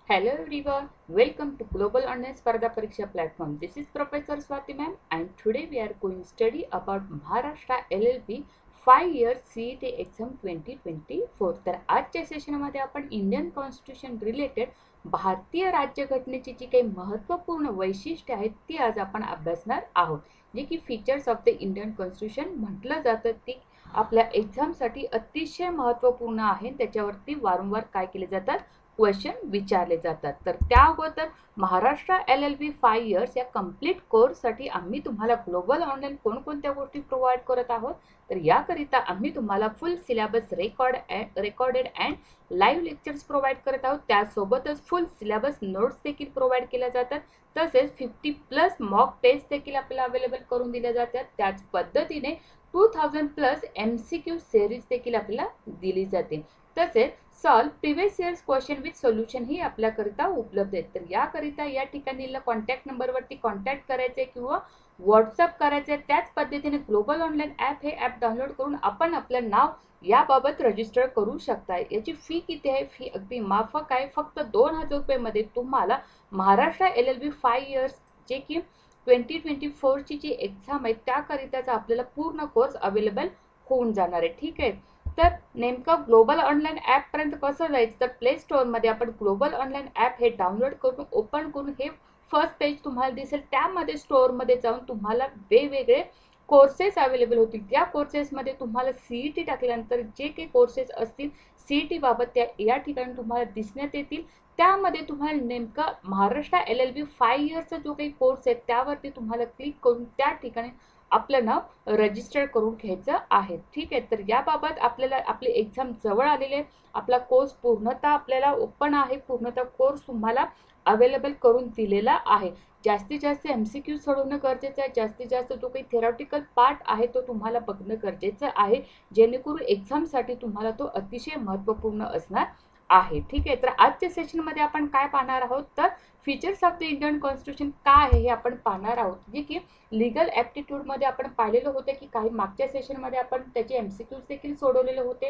Hello everyone, welcome to Global Online Sparda Pariksha platform. This is Professor Swati ma'am and today we are going to study about Maharashtra LLB 5 years CET exam 2024. तर आजच्या सेशनमध्ये आपण Indian constitution related भारतीय राज्यघटनेची जी काही महत्त्वपूर्ण वैशिष्ट्ये आहेत ती आज आपण अभ्यासणार आहोत. जे की features of the Indian constitution म्हटलं जातं ती आपल्या एक्झामसाठी अतिशय महत्त्वपूर्ण आहे. त्याच्यावरती वारंवार काय केले जातात, क्वेश्चन विचारले जातात. तर त्या अगोदर महाराष्ट्र LLB 5 इयर्स या कंप्लीट कोर्ससाठी आम्ही तुम्हाला ग्लोबल ऑनलाईन कोणकोणत्या गोष्टी प्रोव्हाइड करत आहोत. तर याकरिता आम्ही तुम्हाला फुल syllabus recorded and live lectures provide करत आहोत. त्यासोबतच फुल सिलेबस नोट्स देखील प्रोव्हाइड केल्या जातात. तसेच 50+ मॉक टेस्ट देखील आपल्याला अवेलेबल करून दिल्या जातात. त्याच पद्धतीने 2000+ MCQ सिरीज देखील आपल्याला दिली जाते. तसेच solve previous years question with solution ही आपल्याकरिता उपलब्ध आहेत. तर याकरिता या ठिकाणी कॉन्टॅक्ट नंबरवरती कॉन्टॅक्ट करायचे किंवा व्हॉट्सअप करायचे. त्याच पद्धतीने ग्लोबल ऑनलाईन ॲप हे ॲप डाउनलोड करून आपण आपलं नाव याबाबत रजिस्टर करू शकता. याची फी किती आहे? फी अगदी माफक आहे. फक्त 2000 रुपयेमध्ये तुम्हाला महाराष्ट्र LLB 5 इयर्स जे की 2024ची जी एक्झाम आहे त्याकरिताचा आपल्याला पूर्ण कोर्स अवेलेबल होऊन जाणार आहे. ठीक आहे. तर नेमकं ग्लोबल ऑनलाईन ॲप पर्यंत कसं जायचं, तर प्ले स्टोअरमध्ये आपण ग्लोबल ऑनलाईन ॲप हे डाउनलोड करून ओपन करून हे फर्स्ट पेज तुम्हाला दिसेल. त्यामध्ये स्टोअरमध्ये जाऊन तुम्हाला वेगवेगळे कोर्सेस अवेलेबल होतील. त्या कोर्सेसमध्ये तुम्हाला CET टाकल्यानंतर जे काही कोर्सेस असतील CET बाबत त्या या ठिकाणी तुम्हाला दिसण्यात येतील. त्यामध्ये तुम्हाला नेमका महाराष्ट्र LLB 5 इयर्सचा जो काही कोर्स आहे त्यावरती तुम्हाला क्लिक करून त्या ठिकाणी आपलं नाव रजिस्टर करून घ्यायचं आहे. ठीक आहे. तर याबाबत आपल्याला आपली एक्झाम जवळ आलेली आहे. आपला कोर्स पूर्णतः आपल्याला ओपन आहे. पूर्णतः कोर्स तुम्हाला अवेलेबल करून दिलेला आहे. जास्तीत जास्त MCQ सोडवणं गरजेचं आहे. जास्तीत जास्त जो काही थेरॉटिकल पार्ट आहे तो तुम्हाला बघणं गरजेचं आहे, जेणेकरून एक्झामसाठी तुम्हाला तो अतिशय महत्त्वपूर्ण असणार आहे. ठीक आहे. तर आजच्या सेशनमध्ये आपण काय पाहणार आहोत, तर features of the Indian constitution काय आहे हे आपण पाहणार आहोत. जे की लीगल ॲप्टिट्यूडमध्ये आपण पाहिलेलं होतं की काही मागच्या सेशनमध्ये आपण त्याचे MCQs देखील सोडवलेले होते.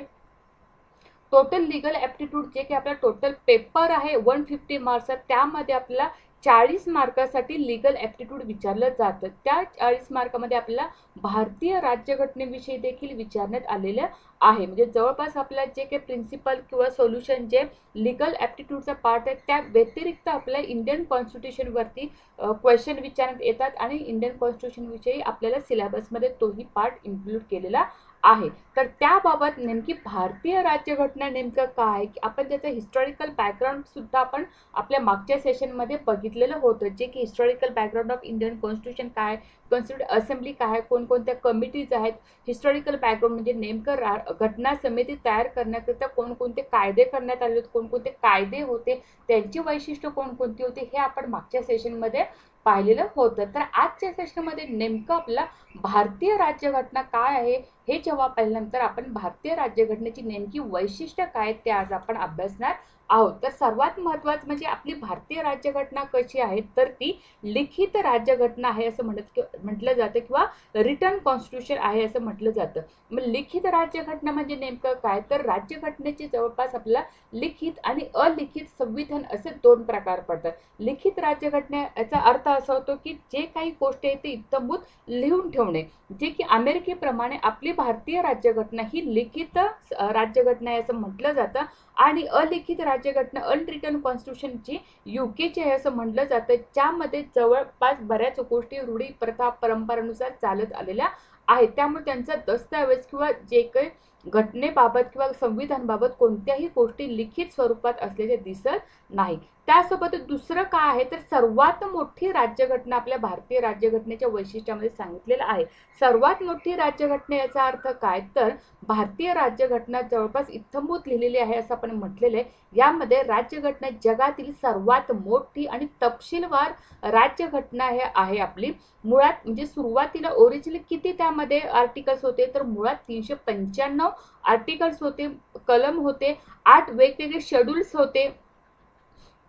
टोटल लीगल ॲप्टिट्यूड जे की आपला टोटल पेपर आहे 150 मार्क्सचा, त्यामध्ये आपल्याला 40 मार्कासाठी लीगल ॲप्टिट्यूड विचारलं जातं. त्या 40 मार्कामध्ये आपल्याला भारतीय राज्यघटनेविषयी देखील विचारण्यात आलेलं आहे. म्हणजे जवळपास आपल्याला जे काही प्रिन्सिपल किंवा सोल्युशन जे लीगल ॲप्टिट्यूडचा पार्ट आहे त्या व्यतिरिक्त आपल्या इंडियन कॉन्स्टिट्यूशनवरती क्वेश्चन विचारण्यात येतात आणि इंडियन कॉन्स्टिट्यूशनविषयी आपल्याला सिलेबसमध्ये तोही पार्ट इन्क्लूड केलेला आहे. तर त्याबाबत नेमकी भारतीय राज्यघटना नेमकं काय, की आपण त्याचं हिस्टॉरिकल बॅकग्राऊंड सुद्धा आपण आपल्या मागच्या सेशनमध्ये बघितलेलं होतं. जे की historical background of Indian constitution काय, कॉन्स्टिट्यूट असेंब्ली काय, कोणकोणत्या कमिटीज आहेत, हिस्टॉरिकल बॅकग्राऊंड म्हणजे नेमकं घटना समिती तयार करण्याकरिता कोणकोणते कायदे करण्यात आले होते, कोणकोणते कायदे होते, त्यांची वैशिष्ट्य कोणकोणती होती हे आपण मागच्या सेशनमध्ये पाहिलेलं होतं. तर आजच्या सेशनमध्ये नेमकं आपला भारतीय राज्यघटना काय आहे हे जेव्हा पाहिल्यानंतर आपण भारतीय राज्यघटनेची नेमकी वैशिष्ट्य काय ते आज आपण अभ्यासणार आहोत. तर सर्वात महत्त्वाचं म्हणजे आपली भारतीय राज्यघटना कशी आहे, तर ती लिखित राज्यघटना आहे असं म्हटलं जातं किंवा रिटन कॉन्स्टिट्यूशन आहे असं म्हटलं जातं. मग लिखित राज्यघटना म्हणजे नेमकं काय, तर राज्यघटनेचे जवळपास आपल्याला लिखित आणि अलिखित संविधान असे 2 प्रकार पडतात. लिखित राज्यघटना याचा अर्थ असा होतो की जे काही गोष्टी आहेत ते इत्थंभूत लिहून ठेवणे. जे की अमेरिकेप्रमाणे आपली भारतीय राज्यघटना ही लिखित राज्यघटना आहे असं म्हटलं जातं आणि अलिखित राज्यघटना अनरिटन कॉन्स्टिट्यूशन जी UKची आहे असं म्हटलं जातं, ज्यामध्ये जवळपास बऱ्याच गोष्टी रूढी प्रथा परंपरेनुसार चालत आलेल्या आहेत. त्यामुळे त्यांचा दस्तऐवज किंवा जे काही घटनेबाबत किंवा संविधानाबाबत कोणत्याही गोष्टी लिखित स्वरूपात असलेले दिसत नाही. त्यासोबत दुसरं काय आहे, तर सर्वात मोठी राज्यघटना आपल्या भारतीय राज्यघटनेच्या वैशिष्ट्यामध्ये सांगितलेलं आहे. सर्वात मोठी राज्यघटना याचा अर्थ काय, तर भारतीय राज्यघटना जवळपास इत्थंभूत लिहिलेली आहे असं आपण म्हटलेलं आहे. यामध्ये राज्यघटना जगातील सर्वात मोठी आणि तपशीलवार राज्यघटना हे आहे आपली. मुळात म्हणजे सुरुवातीला ओरिजिनल किती त्यामध्ये आर्टिकल्स होते, तर मुळात 395 आर्टिकल्स होते, कलम होते, 8 वेगवेगळे शेड्यूल्स होते.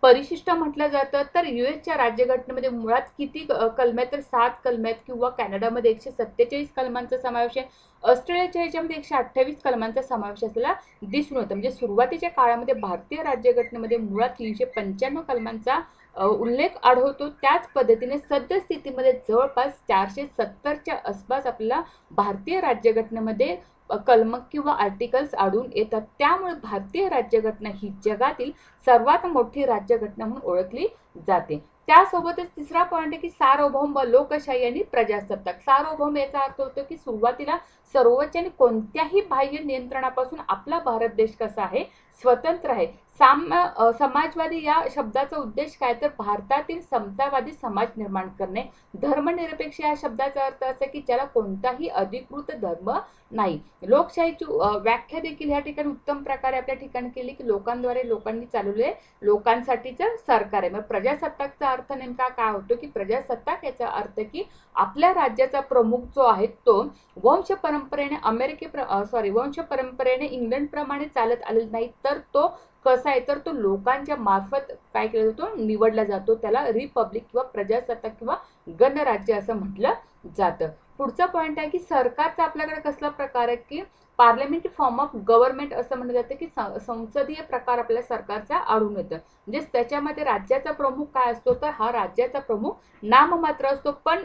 परिशिष्ट म्हटलं जातं, तर यूएसच्या राज्यघटनेमध्ये मुळात किती कलमे तर 7 कलमे आहेत किंवा कॅनडामध्ये 147 कलमांचा समावेश आहे. ऑस्ट्रेलियाच्या ह्याच्यामध्ये 128 कलमांचा समावेश असलेला दिसून येतो. म्हणजे सुरुवातीच्या काळामध्ये भारतीय राज्यघटनेमध्ये मुळात 395 कलमांचा उल्लेख आढळतो. त्याच पद्धतीने सद्यस्थितीमध्ये जवळपास 470च्या आसपास आपल्याला भारतीय राज्यघटनेमध्ये कलम किंवा आर्टिकल्स आढळून येतात. त्यामुळे भारतीय राज्यघटना ही जगातील सर्वात मोठी राज्यघटना म्हणून ओळखली जाते. त्यासोबतच तिसरा पॉईंट आहे की सार्वभौम, लोकशाही आणि प्रजासत्ताक. सार्वभौम याचा अर्थ होतो की सुरुवातीला सर्वोच्च आणि कोणत्याही बाह्य नियंत्रणापासून आपला भारत देश कसा आहे, स्वतंत्र आहे. समाजवादी या शब्दाचा उद्देश काय, तर भारतातील समतावादी समाज निर्माण करणे. धर्मनिरपेक्ष या शब्दाचा अर्थ असा की ज्याला कोणताही अधिकृत धर्म नाही. लोकशाहीची व्याख्या देखील या ठिकाणी उत्तम प्रकारे आपल्या ठिकाणी केली की लोकांद्वारे लोकांनी चालवले लोकांसाठीचं सरकार आहे. मग प्रजासत्ताकचा अर्थ नेमका काय होतो की प्रजासत्ताक याचा अर्थ की आपल्या राज्याचा प्रमुख जो आहे तो वंश परंपरेने इंग्लंड प्रमाणे चालत आलेला नाही, तर तो कसा आहे, तर तो लोकांच्या मार्फत काय केला जातो, निवडला जातो. त्याला रिपब्लिक किंवा प्रजासत्ताक किंवा गणराज्य असं म्हटलं जातं. पुढचा पॉईंट आहे की सरकारचा आपल्याकडे कसला प्रकार आहे की पार्लमेंटरी फॉर्म ऑफ गव्हर्नमेंट असं म्हणलं जातं की संसदीय प्रकार आपल्या सरकारचा आढळून येतं. म्हणजे त्याच्यामध्ये राज्याचा प्रमुख काय असतो, तर हा राज्याचा प्रमुख नाममात्र असतो. पण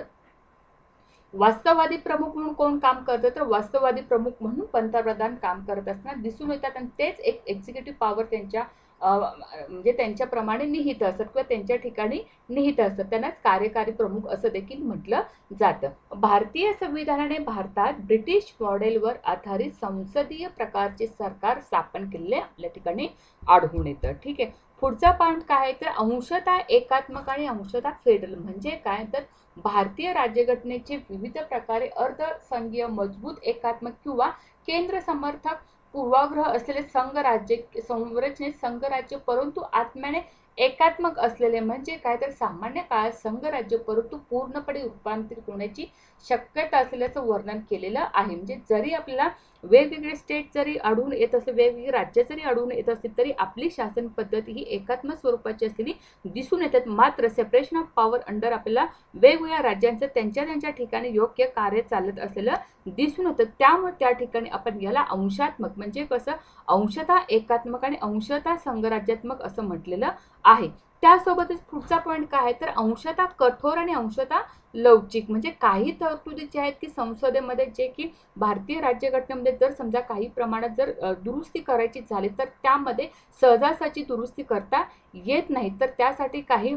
वास्तववादी प्रमुख म्हणून कोण काम करतं, तर वास्तववादी प्रमुख म्हणून पंतप्रधान काम करत असताना दिसून येतात. आणि तेच एक एक्झिक्युटिव्ह पॉवर त्यांच्या म्हणजे त्यांच्याप्रमाणे निहित असतात किंवा त्यांच्या ठिकाणी निहित असतात. त्यांनाच कार्यकारी प्रमुख असं देखील म्हटलं जातं. भारतीय संविधानाने भारतात ब्रिटिश मॉडेलवर आधारित संसदीय प्रकारचे सरकार स्थापन केलेले आपल्या ठिकाणी आढळून येतं. ठीक आहे. पुढचा पॉईंट काय आहे, तर अंशतः एकात्मक आणि अंशतः फेडरल. म्हणजे काय, तर भारतीय राज्यघटनेचे विविध प्रकारे अर्धसंघीय, मजबूत, एकात्मक किंवा केंद्र समर्थक पूर्वाग्रह असलेले संघराज्य संरचनेत संघराज्य, परंतु आत्म्याने एकात्मक असलेले. म्हणजे काय, तर सामान्य काळात संघराज्य परंतु पूर्णपणे रूपांतरित होण्याची शक्यता असलेल्याचं वर्णन केलेलं आहे. म्हणजे जरी आपल्याला वेगवेगळे स्टेट जरी आढळून येत असले, वेगवेगळे राज्य जरी आढळून येत असतील, तरी आपली शासन पद्धती ही एकात्मक स्वरूपाची असलेली दिसून येतात. मात्र सेपरेशन ऑफ पॉवर अंडर आपल्याला वेगवेगळ्या राज्यांचं त्यांच्या त्यांच्या ठिकाणी योग्य कार्य चालत असलेलं दिसून येतं. त्यामुळे त्या ठिकाणी आपण याला अंशात्मक म्हणजे कसं, अंशतः एकात्मक आणि अंशतः संघराज्यात्मक असं म्हटलेलं आहे. त्यासोबतच पुढचा पॉईंट काय आहे, तर अंशतः कठोर आणि अंशतः लवचिक. म्हणजे काही तरतुदी ज्या आहेत की संसदेमध्ये जे की भारतीय राज्यघटनेमध्ये जर समजा काही प्रमाणात जर दुरुस्ती करायची झाली, तर त्यामध्ये सहजासहजी दुरुस्ती करता येत नाही. तर त्यासाठी काही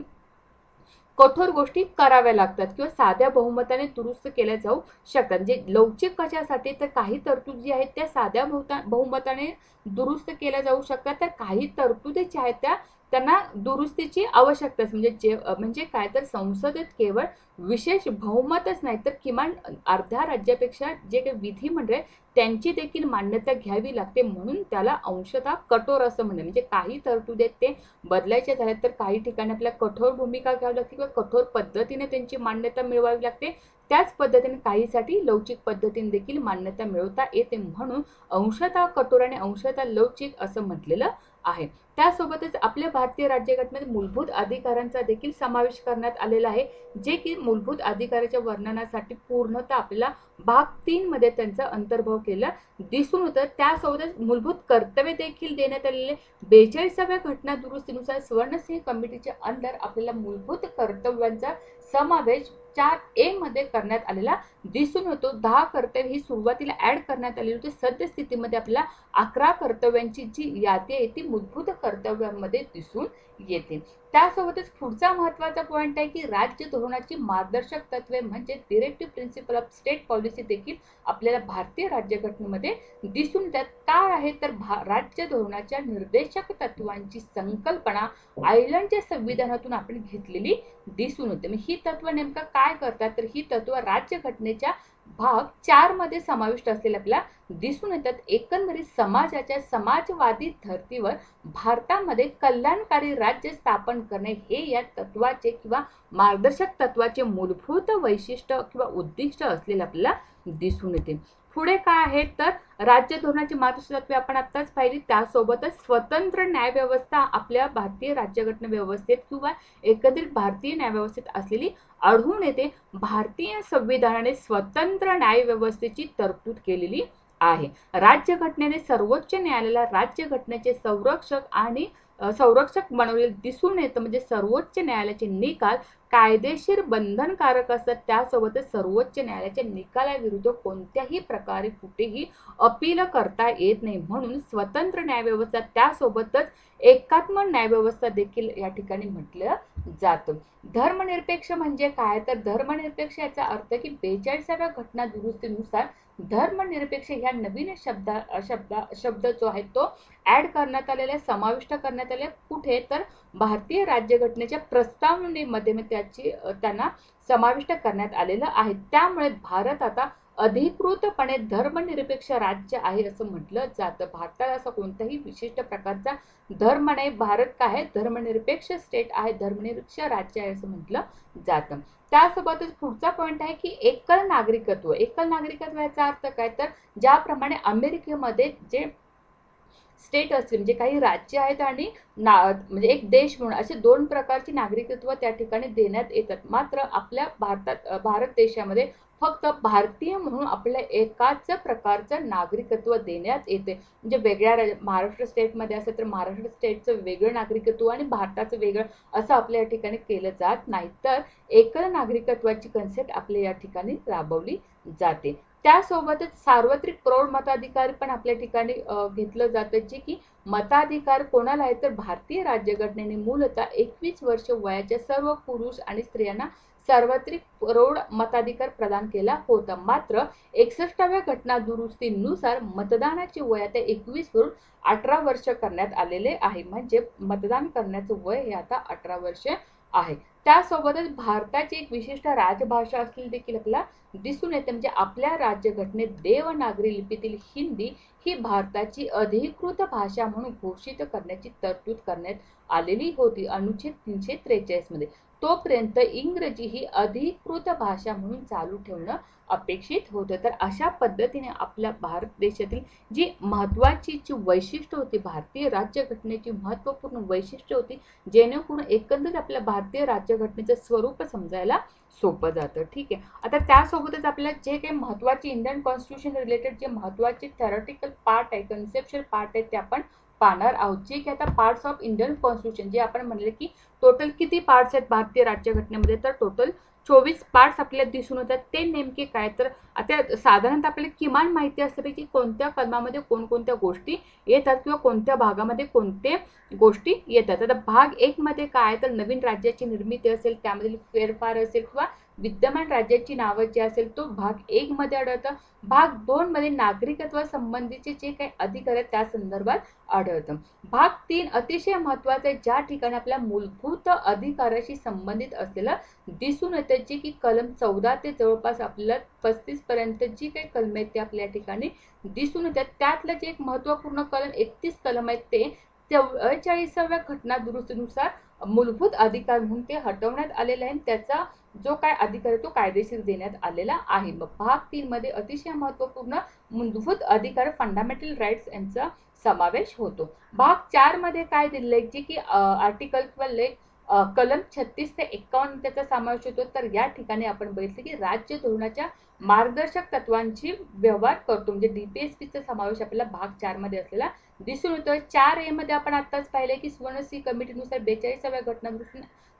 कठोर गोष्टी कराव्या लागतात किंवा साध्या बहुमताने दुरुस्त केल्या जाऊ शकतात. म्हणजे लवचिक कशासाठी, तर काही तरतुदी आहेत त्या साध्या बहुमताने दुरुस्त केल्या जाऊ शकतात. तर काही तरतुदी ज्या आहेत त्यांना दुरुस्तीची आवश्यकता असते. म्हणजे काय, तर संसदेत केवळ विशेष बहुमतच नाही, तर किमान अर्ध्या राज्यापेक्षा जे काही विधिमंडळ त्यांची देखील मान्यता घ्यावी लागते. म्हणून त्याला अंशतः कठोर असं म्हणतात. म्हणजे काही तरतुदी ते बदलायचे झाले तर काही ठिकाणी आपल्याला कठोर भूमिका घ्यावी लागते किंवा कठोर पद्धतीने त्यांची मान्यता मिळवावी लागते. त्याच पद्धतीने काहीसाठी लवचिक पद्धतीने देखील मान्यता मिळवता येते. म्हणून अंशतः कठोर आणि अंशतः लवचिक असं म्हटलेलं आहे. त्यासोबतच आपल्या भारतीय राज्यघटनेमध्ये मूलभूत अधिकारांचा देखील समावेश करण्यात आलेला आहे, जे की मूलभूत अधिकाराच्या वर्णनासाठी पूर्णतः आपल्याला भाग 3 मध्ये त्यांचा अंतर्भाव केला दिसून होतं. त्यासोबतच मूलभूत कर्तव्य देखील देण्यात आलेले. 42व्या घटना दुरुस्तीनुसार सुवर्णसिंह कमिटीच्या अंडर आपल्याला मूलभूत कर्तव्यांचा समावेश 4A मध्ये करण्यात आलेला दिसून होतो. 10 कर्तव्य ही सुरुवातीला ऍड करण्यात आलेली होती. सद्यस्थितीमध्ये आपल्याला 11 कर्तव्यांची जी यादी आहे ती मूलभूत कर्तव्यांमध्ये दिसून येते. त्यासोबतच पुढचा महत्त्वाचा पॉईंट आहे की राज्य धोरणाची मार्गदर्शक तत्वे म्हणजे directive principle of state policy देखील आपल्याला भारतीय राज्यघटनेमध्ये दिसून येतात. काय आहे, तर राज्य धोरणाच्या निर्देशक तत्वांची संकल्पना आयर्लंडच्या संविधानातून आपण घेतलेली दिसून येते. ही तत्व नेमकं काय करतात, तर ही तत्व राज्यघटनेच्या भाग 4 मध्ये समाविष्ट असलेल्या आपल्याला दिसून येतात. एकंदरीत समाजाच्या समाजवादी धर्तीवर भारतामध्ये कल्याणकारी राज्य स्थापन करणे हे या तत्वाचे किंवा मार्गदर्शक तत्वाचे मूलभूत वैशिष्ट्य किंवा उद्दिष्ट असलेले आपल्याला दिसून येते. पुढे काय आहे तर राज्य धोरणाची महत्त्वाची तत्वे आपण आत्ताच पाहिली, त्यासोबतच स्वतंत्र न्याय व्यवस्था आपल्या भारतीय राज्यघटना व्यवस्थेत किंवा एकंदरीत भारतीय न्याय व्यवस्थेत असलेली आढळून येते. भारतीय संविधानाने स्वतंत्र न्याय व्यवस्थेची तरतूद केलेली आहे. राज्यघटनेने सर्वोच्च न्यायालयाला राज्यघटनेचे संरक्षक बनवलेले दिसून येतं. म्हणजे सर्वोच्च न्यायालयाचे निकाल कायदेशीर बंधनकारक असतात. त्यासोबतच सर्वोच्च न्यायालयाच्या निकालाविरुद्ध कोणत्याही प्रकारे कुठेही अपील करता येत नाही. म्हणून स्वतंत्र न्यायव्यवस्था त्यासोबतच एकात्म न्यायव्यवस्था देखील या ठिकाणी म्हटलं जातं. धर्मनिरपेक्ष म्हणजे काय तर धर्मनिरपेक्ष याचा अर्थ की 42व्या घटना दुरुस्तीनुसार धर्मनिरपेक्ष ह्या नवीन शब्द जो आहे तो ऍड करण्यात आलेला, समाविष्ट करण्यात आले. कुठे तर भारतीय राज्यघटनेच्या प्रस्तावनेमध्ये त्यांना समाविष्ट करण्यात आलेलं आहे. त्यामुळे भारत आता अधिकृतपणे धर्मनिरपेक्ष राज्य आहे असं म्हटलं जातं. भारताला असा कोणत्याही विशिष्ट प्रकारचा धर्म नाही. भारत काय आहे, धर्मनिरपेक्ष स्टेट आहे, धर्मनिरपेक्ष राज्य आहे असं म्हटलं जातं. त्यासोबतच पुढचा पॉइंट आहे की एकल नागरिकत्व. एकल नागरिकत्व याचा अर्थ काय तर ज्याप्रमाणे अमेरिकेमध्ये जे स्टेट असतील म्हणजे काही राज्य आहेत आणि म्हणजे एक देश म्हणून असे दोन प्रकारची नागरिकत्व त्या ठिकाणी देण्यात येतात. मात्र आपल्या भारत देशामध्ये फक्त भारतीय म्हणून आपल्या एकाच प्रकारचं नागरिकत्व देण्यात येते. म्हणजे वेगळ्या महाराष्ट्र स्टेटमध्ये असेल तर महाराष्ट्र स्टेटचं वेगळं नागरिकत्व आणि भारताचं वेगळं असं आपल्या या ठिकाणी केलं जात नाही. तर एकल नागरिकत्वाची कन्सेप्ट आपल्या या ठिकाणी राबवली जाते. त्यासोबतच सार्वत्रिक प्रौढ मताधिकार पण आपल्या ठिकाणी घेतलं जातं, जे की मताधिकार कोणाला आहे तर भारतीय राज्यघटनेने मूलतः 21 वर्ष वयाच्या सर्व पुरुष आणि स्त्रियांना सार्वत्रिक प्रौढ मताधिकार प्रदान केला होता. मात्र 61व्या घटना दुरुस्तीनुसार मतदानाचे वय आता 21 वरून 18 वर्ष करण्यात आलेले आहे. म्हणजे मतदान करण्याचं वय हे आता 18 वर्ष आहे. त्यासोबतच भारताची एक विशिष्ट राजभाषा असलेली देखील आपल्याला दिसून येते. म्हणजे आपल्या राज्यघटनेत देवनागरी लिपीतील हिंदी ही भारताची अधिकृत भाषा म्हणून घोषित करण्याची तरतूद करण्यात आलेली होती अनुच्छेद 343 मध्ये. तोपर्यंत इंग्रजी ही अधिकृत भाषा म्हणून चालू ठेवणं अपेक्षित होतं. तर अशा पद्धतीने आपल्या भारत देशातील जी महत्वाची वैशिष्ट्य होती, भारतीय राज्यघटनेची महत्वपूर्ण वैशिष्ट्य होती, जेणेकरून एकंदरीत आपल्या भारतीय राज्यघटनेचं स्वरूप समजायला सोपं जातं. ठीक आहे. आता त्यासोबतच आपल्याला जे काही महत्वाचे इंडियन कॉन्स्टिट्यूशन रिलेटेड जे महत्वाचे थेरॉटिकल पार्ट आहे, कन्सेप्च्युअल पार्ट आहे, ते आपण पाहणार आहोत. जे की आता पार्ट्स ऑफ इंडियन कॉन्स्टिट्यूशन जे आपण म्हणले की टोटल किती पार्ट्स आहेत भारतीय राज्यघटनेमध्ये तर टोटल 24 पार्ट्स आपल्याला दिसून येतात. ते नेमके काय तर आता साधारणतः आपल्याला किमान माहिती असते की कोणत्या कलमामध्ये कोणकोणत्या गोष्टी येतात किंवा कोणत्या भागामध्ये कोणते गोष्टी येतात. आता भाग 1 मध्ये काय तर नवीन राज्याची निर्मिती असेल, त्यामधील फेरफार असेल किंवा विद्यमान राज्याची नावं जी असेल तो भाग 1 मध्ये आढळतं. भाग 2 मध्ये नागरिकत्व संबंधीचे जे काही अधिकार आहेत त्या संदर्भात आढळतं. भाग 3 अतिशय महत्वाचा आहे, ज्या ठिकाणी आपल्या मूलभूत अधिकाराशी संबंधित असलेलं दिसून येतं, जे की कलम 14 ते जवळपास आपल्याला 35 पर्यंत जी काही कलम आहेत ते आपल्या ठिकाणी दिसून येतात. त्यातलं जे एक महत्वपूर्ण कलम 31 कलम आहेत ते 44व्या घटना दुरुस्तीनुसार मूलभूत अधिकार म्हणून ते हटवण्यात आलेले आहे. त्याचा जो काय अधिकार आहे तो कायदेशीर देण्यात आलेला आहे. मग भाग 3 मध्ये अतिशय महत्वपूर्ण मूलभूत अधिकार फंडामेंटल राईट्स यांचा समावेश होतो. भाग 4 मध्ये काय दिले जे की आर्टिकल किंवा लेख कलम 36 ते 51 त्याचा समावेश होतो. तर या ठिकाणी आपण बघितले की राज्य धोरणाच्या मार्गदर्शक तत्वांची व्यवहार करतो, म्हणजे डीपीएसपीचा समावेश आपल्याला भाग 4 मध्ये असलेला दिसून येतो. 4A मध्ये आपण आताच पाहिले की सुवर्ण कमिटीनुसार 42व्या घटना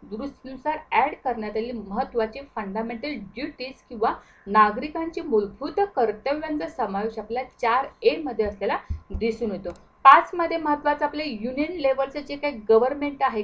दुरुस्तीनुसार ऍड करण्यात आलेली महत्वाची फंडामेंटल ड्युटीज किंवा नागरिकांची मूलभूत कर्तव्यांचा समावेश आपल्याला 4A मध्ये असलेला दिसून येतो. 5 मध्ये महत्वाचं आपले युनियन लेवलचं जे काही गव्हर्नमेंट आहे,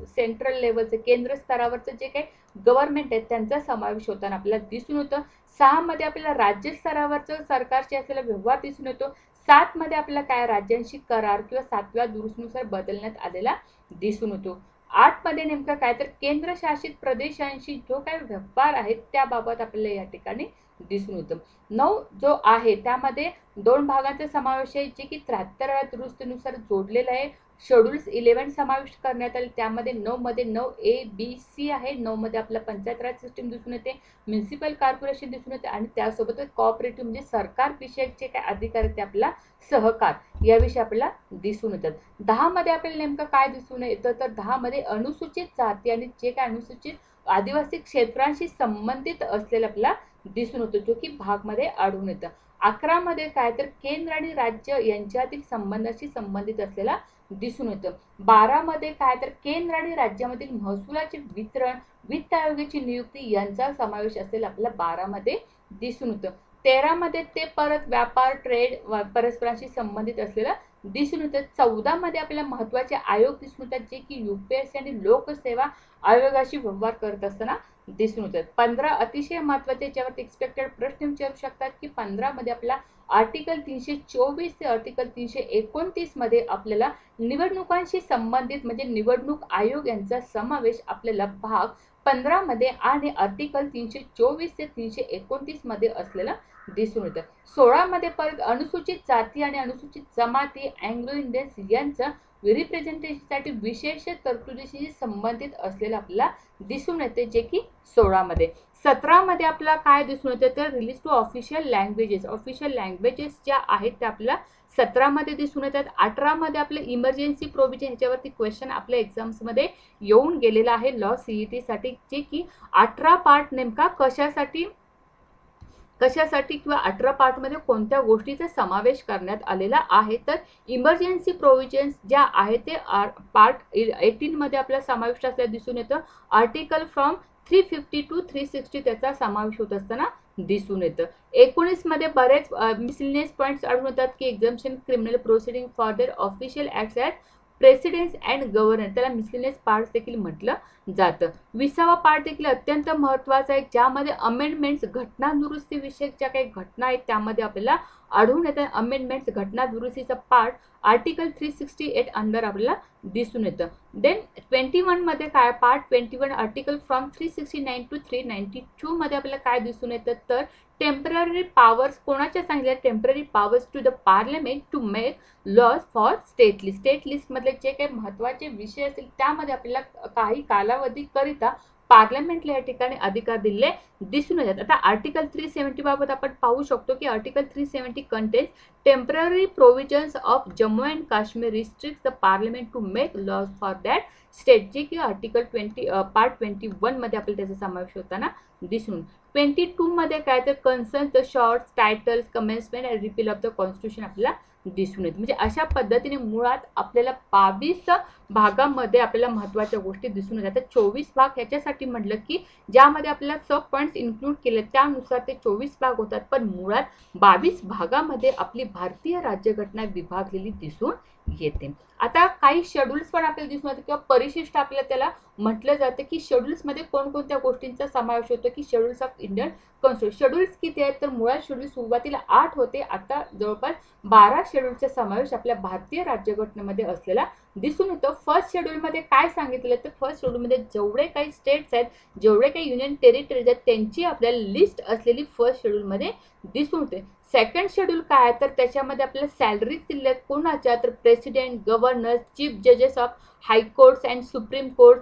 सेंट्रल लेवलचं केंद्र स्तरावरचं जे काही गव्हर्नमेंट आहे त्यांचा समावेश होताना आपल्याला दिसून येतं. 6 मध्ये आपल्याला राज्य स्तरावरचं सरकारशी असलेला व्यवहार दिसून येतो. 7 मध्ये आपल्याला काय राज्यांशी करार किंवा 7व्या दुरुस्तीनुसार बदलण्यात आलेला दिसून येतो. 8 मध्ये नेमकं काय तर केंद्रशासित प्रदेशांशी जो काही व्यवहार आहे त्याबाबत आपल्याला या ठिकाणी दिसून येतं. 9 जो आहे त्यामध्ये 2 भागांचा समावेश आहे, जे की 73व्या दुरुस्तीनुसार जोडलेला आहे. शेड्यूल्स 11 समाविष्ट करण्यात आले. त्यामध्ये 9 मध्ये 9A-B-C आहे. 9 मध्ये आपला पंचायत राज सिस्टीम दिसून येते, म्युनिसिपल कॉर्पोरेशन दिसून येते आणि त्यासोबत कोऑपरेटिव्ह म्हणजे सरकार विषयक जे काय अधिकार आहेत ते आपला सहकार याविषयी आपल्याला दिसून येतात. 10 मध्ये आपल्याला नेमकं काय दिसून येतं तर 10 मध्ये अनुसूचित जाती आणि जे काय अनुसूचित आदिवासी क्षेत्रांशी संबंधित असलेलं आपल्याला दिसून होतं, जो की भाग मध्ये आढळून येतं. 11 मध्ये काय तर केंद्र आणि राज्य यांच्यातील संबंधाशी संबंधित असलेला दिसून येतं. 12 मध्ये काय तर केंद्र आणि राज्यामधील महसुलाचे वितरण, वित्त आयोगाची नियुक्ती यांचा समावेश असलेला आपल्याला 12 मध्ये दिसून येतं. 13 मध्ये ते परत व्यापार, ट्रेड, परस्परांशी संबंधित असलेला दिसून येतं. 14 मध्ये आपल्याला महत्वाचे आयोग दिसून येतात, जे की UPSC आणि लोकसेवा आयोगाशी व्यवहार करत असताना दिसून येतात. 15 अतिशय महत्वाचे ज्यावर एक्सपेक्टेड प्रश्न विचारू शकतात की 15 मध्ये आपला आर्टिकल 324 ते आर्टिकल 329 मध्ये आपल्याला निवडणुकांशी संबंधित म्हणजे निवडणूक आयोग यांचा समावेश आपल्याला भाग 15 मध्ये आणि आर्टिकल 324 ते 329 मध्ये असलेला दिसून येतं. 16 मध्ये परत अनुसूचित जाती आणि अनुसूचित जमाती अँग्लो इंडियन्स यांचं रिप्रेझेंटेशनसाठी विशेष तरतुदीशी संबंधित असलेलं आपल्याला दिसून येते, जे की 16 मध्ये. 17 मध्ये आपल्याला काय दिसून येते तर release to official languages. Official languages ज्या आहेत त्या आपल्याला 17 मध्ये दिसून येतात. 18 मध्ये आपलं इमर्जन्सी प्रोव्हिजन ह्याच्यावरती क्वेश्चन आपल्या एक्झाम्स मध्ये येऊन गेलेला आहे लॉ CET साठी, जे की 18 पार्ट नेमका कशासाठी किंवा 18 पार्ट मध्ये कोणत्या गोष्टीचा समावेश करण्यात आलेला आहे तर इमर्जन्सी प्रोव्हिजन्स ज्या आहेत ते पार्ट 18 मध्ये आपल्याला समाविष्ट असल्याचे दिसून येतं. आर्टिकल फ्रॉम 350 टू 360 त्याचा समावेश होत असताना दिसून येतं. 19 मध्ये बरेच मिसलिनियस पॉइंट्स आढळून येतात की exemption criminal proceeding for their official acts at presidents and governor, त्याला मिसलिनियस पार्ट्स देखील म्हटलं जातं. 20वा पार्ट देखील अत्यंत महत्त्वाचा आहे, ज्यामध्ये अमेंडमेंट्स घटना दुरुस्ती विषयक ज्या काही घटना आहेत त्यामध्ये आपल्याला आढळून येतात. अमेंडमेंट्स घटना दुरुस्तीचा पार्ट आर्टिकल 368 अंडर आपल्याला दिसून येतं. देन 21 मध्ये काय पार्ट 21 आर्टिकल फ्रॉम 369 टू 392 मध्ये आपल्याला काय दिसून येतं तर टेम्पररी पॉवर्स कोणाच्या सांगितल्या, temporary powers to the parliament to make laws for state list. State list मधले जे काही महत्वाचे विषय असतील त्यामध्ये आपल्याला काही कालावधी करिता पार्लमेंटला या ठिकाणी अधिकार दिले दिसून येतात. आता आर्टिकल 370 बाबत आपण पाहू शकतो की article 370 contains temporary provisions of Jammu and Kashmir restrict the parliament to make laws for that state, जे की आर्टिकल पार्ट 21 मध्ये आपल्याला त्याचा समावेश होताना दिसून. 22 मध्ये काय तर concern the short titles commencement and repeal of the constitution आपल्याला दिसून येते. म्हणजे अशा पद्धतीने मुळात आपल्याला 22 भागामध्ये आपल्याला महत्त्वाच्या गोष्टी दिसून येतात. 24 भाग ह्याच्यासाठी म्हटलं की ज्यामध्ये आपल्याला सब पॉईंट्स इन्क्लूड केले त्यानुसार ते 24 भाग होतात, पण मुळात 22 भागामध्ये आपली भारतीय राज्यघटना विभागलेली दिसून येते. आता काही शेड्यूल्स पण आपल्याला दिसून येतात किंवा परिशिष्ट आपल्याला त्याला म्हटलं जातं की शेड्यूल्स मध्ये कोणकोणत्या गोष्टींचा समावेश होतो की schedules of Indian constitution. Schedules किती आहेत तर मुळात शेड्यूल सुरुवातीला 8 होते, आता जवळपास 12 शेड्यूलचा समावेश आपल्या भारतीय राज्यघटनेमध्ये असलेला दिसून येतो. फर्स्ट शेड्यूल मध्ये काय सांगितलं तर फर्स्ट शेड्यूल मध्ये जेवढे काही स्टेट्स आहेत, जेवढे काही युनियन टेरिटरीज आहेत त्यांची आपल्याला लिस्ट असलेली फर्स्ट शेड्यूल मध्ये दिसून येते. सेकंड शेड्यूल काय आहे तर त्याच्यामध्ये आपल्याला सॅलरीज दिल्या आहेत कोणाच्या तर प्रेसिडेंट, गव्हर्नर, चीफ जजेस of high courts and supreme court,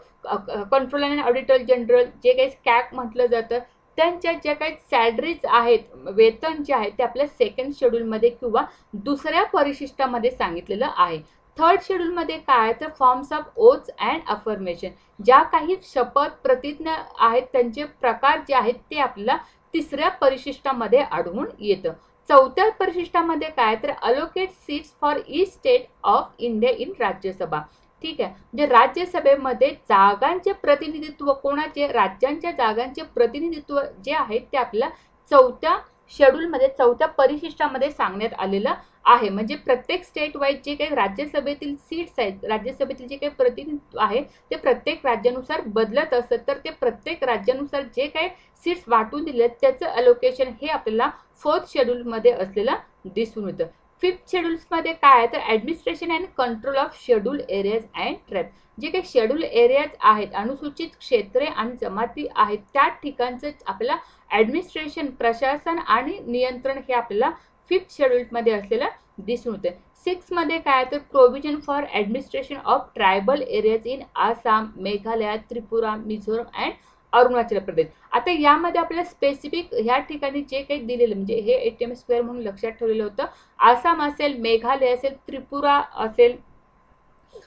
controller and auditor general जे काही स्कॅक म्हटलं जातं त्यांच्या ज्या काही सॅलरीज आहेत, वेतन जे आहे ते आपल्या सेकंड शेड्यूलमध्ये किंवा दुसऱ्या परिशिष्टामध्ये सांगितलेलं आहे. थर्ड शेड्यूलमध्ये काय तर forms of oaths and affirmation, ज्या काही शपथ प्रतिज्ञा आहेत त्यांचे प्रकार जे आहेत ते आपल्याला तिसऱ्या परिशिष्टामध्ये आढळून येतं. चौथ्या परिशिष्टामध्ये काय तर allocate seats for each state of India in Rajya Sabha. ठीक आहे, म्हणजे राज्यसभेमध्ये जागांचे प्रतिनिधित्व कोणाचे, राज्यांच्या जागांचे प्रतिनिधित्व जे आहेत ते आपल्याला चौथ्या शेड्यूलमध्ये चौथ्या परिशिष्टामध्ये सांगण्यात आलेलं आहे. म्हणजे प्रत्येक स्टेट वाईज जे काही राज्यसभेतील सीट्स आहेत, राज्यसभेतील जे काही प्रतिनिधित्व आहे ते प्रत्येक राज्यानुसार बदलत असतं, तर ते प्रत्येक राज्यानुसार जे काही सीट्स वाटून दिले त्याचं अलोकेशन हे आपल्याला फोर्थ शेड्यूलमध्ये असलेलं दिसून येतं. फिफ्थ शेड्यूल्समध्ये काय आहे तर administration and control of schedule areas and tribe, जे काही शेड्यूल एरियाज आहेत, अनुसूचित क्षेत्रे आणि जमाती आहेत त्या ठिकाणचं आपल्याला ॲडमिनिस्ट्रेशन, प्रशासन आणि नियंत्रण हे आपल्याला फिफ्थ शेड्यूलमध्ये असलेलं दिसून येते. 6 मध्ये काय तर provision for administration of tribal areas in Assam, Meghalaya, Tripura, Mizoram and Arunachal Pradesh. आता यामध्ये आपल्याला स्पेसिफिक ह्या ठिकाणी जे काही दिलेलं म्हणजे हे ATM स्क्वेअर म्हणून लक्षात ठेवलेलं होतं. आसाम असेल, मेघालय असेल, त्रिपुरा असेल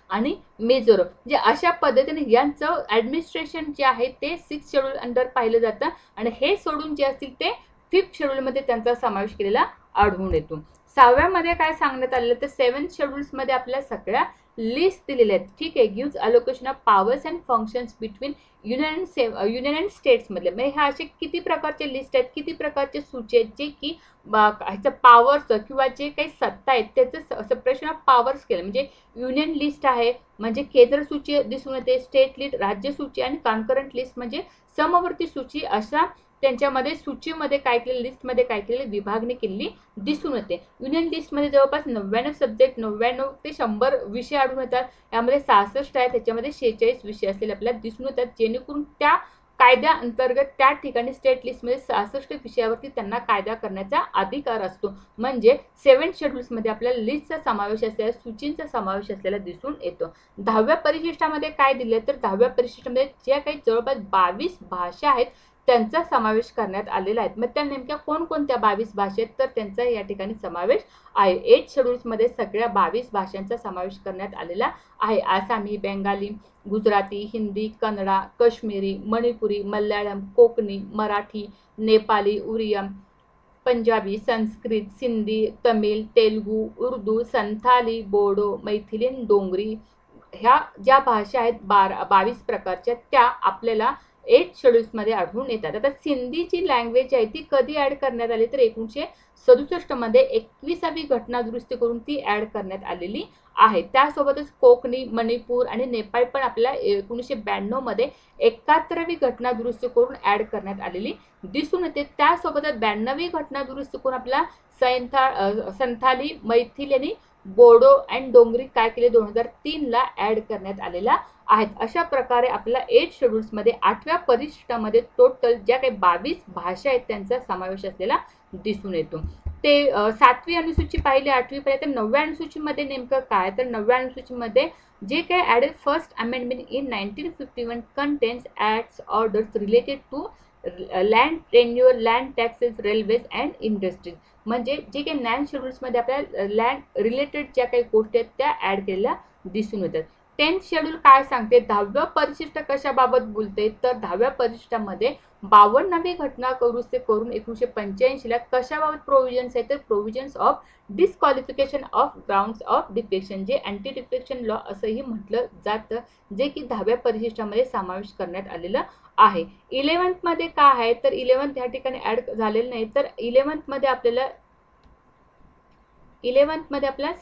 आणि मिझोरम, म्हणजे अशा पद्धतीने यांचं ॲडमिनिस्ट्रेशन जे आहे ते 6 शेड्यूल अंडर पाहिलं जातं आणि हे सोडून जे असतील ते 5th शेड्यूलमध्ये त्यांचा समावेश केलेला आढळून येतो. 6व्यामध्ये काय सांगण्यात आलेलं तर 7th शेड्यूल्समध्ये आपल्या सगळ्या लिस्ट दिलेल्या आहेत. ठीक आहे. Gives allocation of powers and functions between union and स्टेट्समधले, म्हणजे ह्या असे किती प्रकारचे लिस्ट आहेत, किती प्रकारचे सूची आहेत जे की ह्याचं पॉवरचं किंवा जे काही सत्ता आहेत त्याचं सेपरेशन ऑफ पॉवर्स केलं. म्हणजे युनियन लिस्ट आहे म्हणजे केंद्र सूची दिसून येते, स्टेट लिस्ट राज्य सूची आणि कॉन्करंट लिस्ट म्हणजे समवर्ती सूची, अशा त्यांच्यामध्ये सूचीमध्ये काय केलेलं लिस्टमध्ये काय केलेली विभागणी केलेली दिसून येते. युनियन लिस्टमध्ये जवळपास 99 सब्जेक्ट 99 ते 100 विषय आढळून येतात. यामध्ये 66 आहे, त्याच्यामध्ये 46 विषय असलेले आपल्याला दिसून येतात, जेणेकरून त्या कायद्या अंतर्गत त्या ठिकाणी स्टेट लिस्टमध्ये 66 विषयावरती त्यांना कायदा करण्याचा अधिकार असतो. म्हणजे 7 शेड्यूल्समध्ये आपल्याला लिस्टचा समावेश असलेला सूचींचा समावेश असलेला दिसून येतो. 10व्या परिशिष्टामध्ये काय दिले तर 10व्या परिशिष्टामध्ये ज्या काही जवळपास 22 भाषा आहेत त्यांचा समावेश करण्यात आलेला आहे. मग त्या नेमक्या कोणकोणत्या 22 भाषा आहेत तर त्यांचा या ठिकाणी समावेश आहे. 8 शेड्यूल्समध्ये सगळ्या 22 भाषांचा समावेश करण्यात आलेला आहे. आसामी, बेंगाली, गुजराती, हिंदी, कन्नडा, काश्मीरी, मणिपुरी, मल्याळम, कोकणी, मराठी, नेपाली, उरियम, पंजाबी, संस्कृत, सिंधी, तमिळ, तेलुगू, उर्दू, संथाली, बोडो, मैथिली, डोंगरी ह्या ज्या भाषा आहेत 22 प्रकारच्या त्या आपल्याला 8 शेड्यूल्समध्ये आढळून येतात. आता सिंधी जी लँग्वेज आहे ती कधी ॲड करण्यात आली तर 1967 मध्ये 21वी घटना दुरुस्ती करून ती ॲड करण्यात आलेली आहे. त्यासोबतच कोकणी, मणिपूर आणि नेपाळ पण आपल्याला 1992 मध्ये 71वी घटना दुरुस्ती करून ॲड करण्यात आलेली दिसून येते. त्यासोबतच 92वी घटना दुरुस्ती करून आपला संथाली, मैथिली आणि बोडो अँड डोंगरी काय केले 2003 ला ॲड करण्यात आलेला आहेत. अशा प्रकारे आपल्याला 8 शेड्यूल्समध्ये 8व्या परिशिष्टामध्ये टोटल ज्या काही 22 भाषा आहेत त्यांचा समावेश असलेला दिसून येतो. ते 7वी अनुसूची पाहिली, 8वी पाहिली, तर 9व्या अनुसूचीमध्ये नेमकं काय तर 9व्या अनुसूचीमध्ये जे काही added first amendment in 1951 contains acts orders related to land tenure, land taxes, railways and industries, म्हणजे जे काही 9 शेड्यूल्समध्ये आपल्याला लँड रिलेटेड ज्या काही गोष्टी आहेत त्या ॲड केलेल्या दिसून येतात. 10th शेड्यूल काय सांगते 10व्या परिशिष्ट कशाबाबत बोलते तर 10व्या परिशिष्टामध्ये 52वी घटना दुरुस्ती करून 1985 ला कशाबाबत प्रोव्हिजन्स आहेत तर provisions of disqualification of grounds of defection, जे अँटी डिफेक्शन लॉ असंही म्हटलं जातं, जे की 10व्या परिशिष्टामध्ये समावेश करण्यात आलेलं आहे. 11th मध्ये काय आहे तर 11th या ठिकाणी ऍड झालेलं नाही, तर 11th मध्ये आपल्याला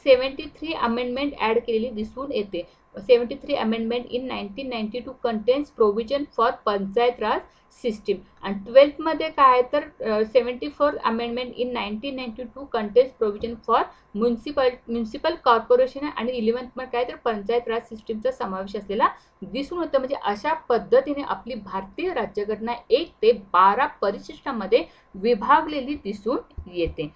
73 अमेंडमेंट ऍड केलेली दिसून येते. 73 amendment in 1992 contains provision for panchayat Raj system. आणि 12th मध्ये काय आहे तर 74 amendment in 1992 contains provision for municipal corporation. आणि 11th मध्ये काय तर पंचायत राज सिस्टीमचा समावेश असलेला दिसून होतं. म्हणजे अशा पद्धतीने आपली भारतीय राज्यघटना 1 ते 12 परिशिष्टामध्ये विभागलेली दिसून येते.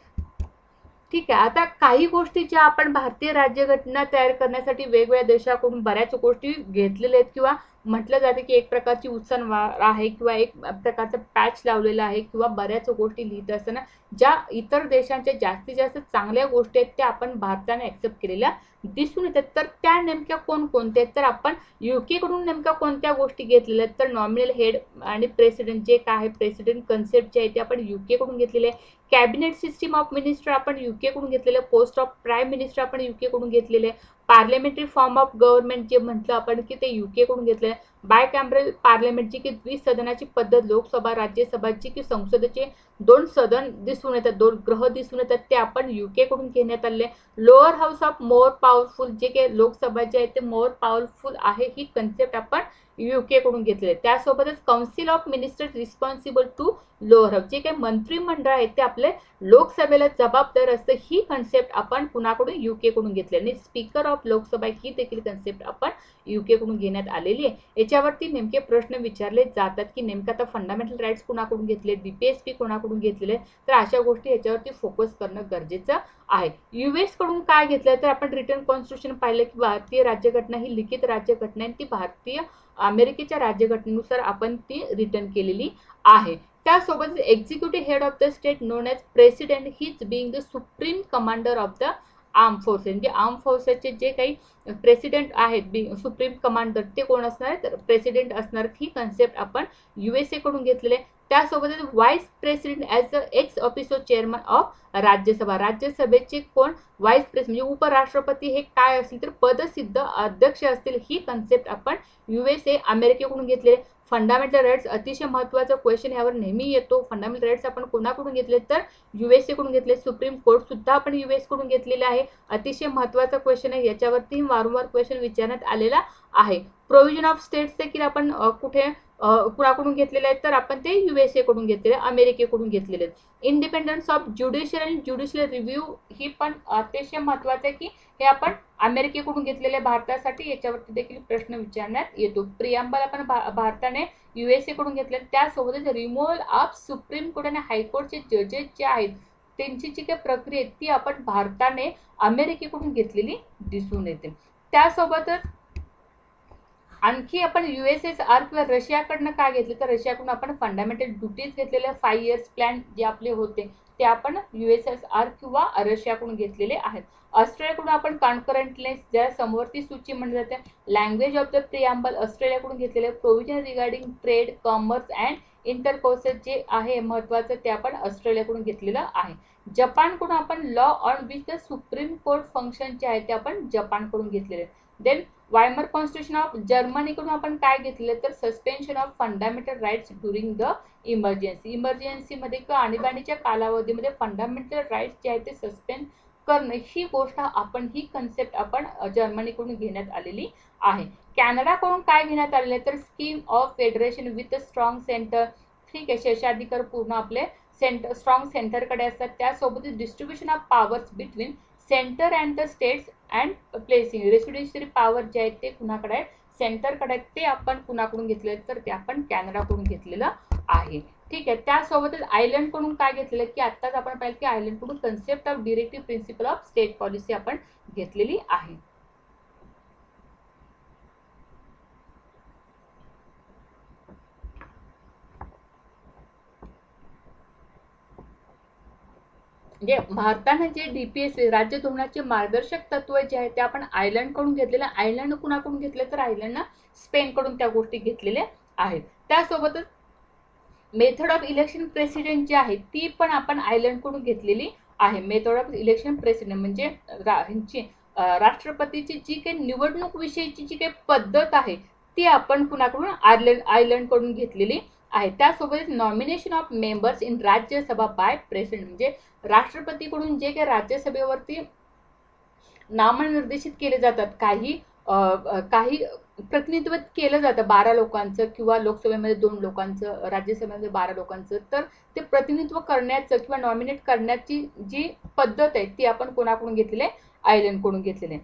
ठीक आहे. आता काही गोष्टी ज्या आपण भारतीय राज्यघटना तयार करण्यासाठी वेगवेगळ्या देशाकडून बऱ्याच गोष्टी घेतलेल्या आहेत किंवा म्हटलं जाते की एक प्रकारची उत्सनवार आहे किंवा एक प्रकारचा पॅच लावलेला आहे किंवा बऱ्याच गोष्टी लिहित असताना ज्या इतर देशांच्या जास्तीत जास्त चांगल्या गोष्टी आहेत त्या आपण भारताने ऍक्सेप्ट केलेल्या दिसून येतात. तर त्या नेमक्या कोणकोणत्या आहेत तर आपण UK कडून नेमक्या कोणत्या गोष्टी घेतलेल्या आहेत तर नॉमिनल हेड आणि प्रेसिडेंट जे काय आहे प्रेसिडेंट कन्सेप्ट जे आहे ते आपण UK कडून घेतलेले आहे. कॅबिनेट सिस्टीम ऑफ मिनिस्टर आपण UK कडून घेतलेले, पोस्ट ऑफ प्राईम मिनिस्टर आपण UK कडून घेतलेले, पार्लमेंटरी फॉर्म ऑफ गव्हर्नमेंट जे म्हटलं आपण की ते UK कडून घेतले, बाय कॅम्ब्रल पार्लमेंट जी की द्विसदनाची पद्धत लोकसभा राज्यसभा जी की संसदेचे 2 सदन दिसून येतात, 2 ग्रह दिसून येतात ते आपण UK कडून घेण्यात आले. Lower house of more powerful जे काही लोकसभा जे आहे ते मोर पॉवरफुल आहे ही कन्सेप्ट आपण UK कडून घेतलेले. त्यासोबतच council of ministers responsible to lower house जे काही मंत्रिमंडळ आहे ते आपले लोकसभेला जबाबदार असते ही कन्सेप्ट आपण कुणाकडून UK कडून घेतली. आणि स्पीकर ऑफ लोकसभा ही देखील कन्सेप्ट आपण UK कडून घेण्यात आलेली आहे. याच्यावरती नेमके प्रश्न विचारले जातात की नेमकं आता फंडामेंटल राईट्स कोणाकडून घेतले, बीपीएसपी कोणाकडून घेतलेले, तर अशा गोष्टी याच्यावरती फोकस करणं गरजेचं आहे. यूएस कडून काय घेतलं तर आपण रिटर्न कॉन्स्टिट्यूशन पाहिलं की भारतीय राज्यघटना ही लिखित राज्यघटना आहे, ती भारतीय अमेरिकेच्या राज्यघटनेनुसार आपण ती रिटर्न केलेली आहे. त्यासोबत executive head of the state non as president his being the supreme commander of the arm forces, म्हणजे आर्म फोर्सेसचे जे काही प्रेसिडेंट आहेत सुप्रीम कमांडर ते कोण असणार, तर प्रेसिडेंट असणार. ही कन्सेप्ट आपण USA कडून घेतलेले. त्यासोबतच vice president as a ex officio chairman of Rajya Sabha, राज्यसभेचे कोण व्हाईस प्रेसिडेंट म्हणजे उपराष्ट्रपती हे काय असतील तर पदसिद्ध अध्यक्ष असतील. ही कन्सेप्ट आपण USA अमेरिकेकडून घेतलेले. फंडामेंटल राईट्स अतिशय महत्त्वाचा क्वेश्चन यावर नेहमी येतो. फंडामेंटल राईट्स आपण कोणाकडून घेतले तर USA कडून घेतले. सुप्रीम कोर्ट सुद्धा आपण US कडून घेतलेले आहे. अतिशय महत्त्वाचा क्वेश्चन आहे, याच्यावरती वारंवार क्वेश्चन विचारण्यात आलेला आहे. प्रोव्हिजन ऑफ स्टेट्स देखील आपण कुठे कुणाकडून घेतलेले आहेत तर आपण ते USA कडून घेतलेले, अमेरिकेकडून घेतलेले. Independence of judicial and judicial review ही पण अतिशय महत्त्वाचं आहे की हे आपण अमेरिकेकडून घेतलेले भारतासाठी. याच्यावरती देखील प्रश्न विचारण्यात येतो. प्रियांबल आपण भारताने USA कडून घेतले. त्यासोबतच रिमूव्हल ऑफ सुप्रीम कोर्ट आणि हायकोर्टचे जजेस जे आहेत त्यांची जी काही प्रक्रिया आहे ती आपण भारताने अमेरिकेकडून घेतलेली दिसून येते. त्यासोबतच आणखी आपण USSR किंवा रशियाकडनं काय घेतलं तर रशियाकडून आपण फंडामेंटल ड्युटीज घेतलेले. 5 इयर्स प्लॅन जे आपले होते ते आपण USSR किंवा रशियाकडून घेतलेले आहेत. ऑस्ट्रेलियाकडून आपण कॉन्करंटनेस ज्या समवर्ती सूची म्हणली जाते. लँग्वेज ऑफ द प्रियांबल ऑस्ट्रेलियाकडून घेतलेले. Provision regarding trade, commerce and intercourses जे आहे महत्त्वाचं ते आपण ऑस्ट्रेलियाकडून घेतलेलं आहे. जपानकडून आपण law on which the supreme court function जे आहे ते आपण जपानकडून घेतलेले. देन वायमर कॉन्स्टिट्यूशन ऑफ जर्मनीकडून आपण काय घेतलेलं तर suspension of fundamental rights during the emergency. इमर्जन्सीमध्ये किंवा आणीबाणीच्या कालावधीमध्ये फंडामेंटल राईट्स जे आहे ते सस्पेंड करणं ही गोष्ट आपण ही कन्सेप्ट आपण जर्मनीकडून घेण्यात आलेली आहे. कॅनडाकडून काय घेण्यात आलेले तर scheme of federation with a strong centre. ठीक आहे, शेषाधिकार पूर्ण आपले स्ट्रॉंग सेंटरकडे असतात. त्यासोबतच distribution of powers between centre and the states and placing residential power जे आहेत ते कुणाकडे आहेत, सेंटरकडे आहेत. ते आपण कुणाकडून घेतले तर ते आपण कॅनडाकडून घेतलेलं आहे. ठीक आहे. त्यासोबतच आयर्लंडकडून काय घेतलेलं की आत्ताच आपण पाहिलं की आयर्लंडकडून concept of directive principle of state policy आपण घेतलेली आहे. म्हणजे भारताने जे DPS राज्य धोरणाचे मार्गदर्शक तत्व जे आहे ते आपण आयर्लंडकडून घेतलेलं. आयर्लंड कुणाकडून घेतले तर आयर्लंडनं स्पेनकडून त्या गोष्टी घेतलेल्या आहेत. त्यासोबतच मेथड ऑफ इलेक्शन प्रेसिडेंट जी आहे ती पण आपण आयर्लंडकडून घेतलेली आहे. मेथड ऑफ इलेक्शन प्रेसिडेंट म्हणजे राष्ट्रपतीची जी काही निवडणूक विषयीची जी काही पद्धत आहे ती आपण कुणाकडून आयर्लंडकडून घेतलेली आहे. त्यासोबतच nomination of members in Rajya Sabha by president म्हणजे राष्ट्रपतीकडून जे काही राज्यसभेवरती नामनिर्देशित केले जातात, काही प्रतिनिधित्व केलं जातं 12 लोकांचं किंवा लोकसभेमध्ये 2 लोकांचं, राज्यसभेमध्ये 12 लोकांचं, तर ते प्रतिनिधित्व करण्याचं किंवा नॉमिनेट करण्याची जी पद्धत आहे ती आपण कोणाकडून घेतलेली आहे, आयर्लंडकडून घेतलेली आहे.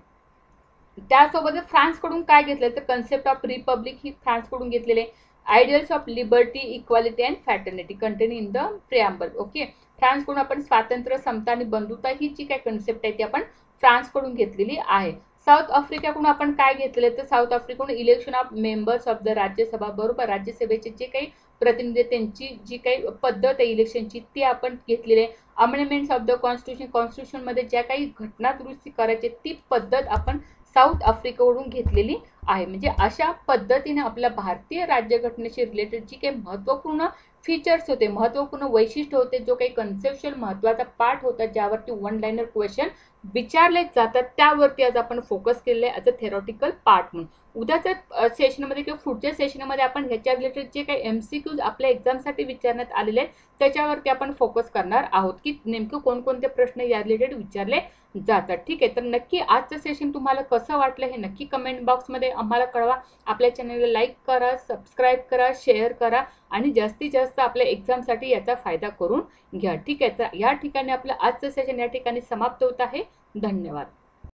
त्यासोबत फ्रान्सकडून काय घेतलं तर कन्सेप्ट ऑफ रिपब्लिक ही फ्रान्सकडून घेतलेले. Ideals of liberty, equality and fraternity contain in the preamble. Okay, फ्रान्सकडून आपण स्वातंत्र्य, समता आणि बंधुता ही जी काही कन्सेप्ट आहे ती आपण फ्रान्सकडून घेतलेली आहे. साऊथ आफ्रिकाकडून आपण काय घेतलेलं तर साऊथ आफ्रिकाकडून election of members of the Rajya Sabha, बरोबर, राज्यसभेचे जे काही प्रतिनिधी त्यांची जी काही पद्धत आहे इलेक्शनची ती आपण घेतलेली आहे. अमेंडमेंट्स ऑफ द कॉन्स्टिट्यूशनमध्ये ज्या काही घटना दुरुस्ती करायची ती पद्धत आपण साऊथ आफ्रिकाकडून घेतलेली आहे. म्हणजे अशा पद्धतीने आपल्या भारतीय राज्यघटनेशी रिलेटेड जी काही महत्त्वपूर्ण फीचर्स होते, महत्त्वपूर्ण वैशिष्ट्य होते, जो काही कन्सेप्च्युअल महत्त्वाचा पार्ट होता ज्यावरती वन लाइनर क्वेश्चन विचारले जातात त्यावरती आज आपण फोकस केलेले आहे ॲज अ थेरॉटिकल पार्ट म्हणून. उद्याच्या सेशनमध्ये किंवा पुढच्या सेशनमध्ये आपण ह्याच्या रिलेटेड जे काही MCQs आपल्या एक्झामसाठी विचारण्यात आलेले आहेत त्याच्यावरती आपण फोकस करणार आहोत की नेमकं कोणकोणते प्रश्न या रिलेटेड विचारले जातात. ठीक आहे, तर नक्की आजचं सेशन तुम्हाला कसं वाटलं हे नक्की कमेंट बॉक्समध्ये आम्हाला कळवा. आपल्या चॅनलला लाईक करा, सबस्क्राईब करा, शेअर करा आणि जास्तीत जास्त आपल्या एक्झामसाठी याचा फायदा करून घ्या. ठीक आहे, तर या ठिकाणी आपलं आजचं सेशन या ठिकाणी समाप्त होत आहे. धन्यवाद.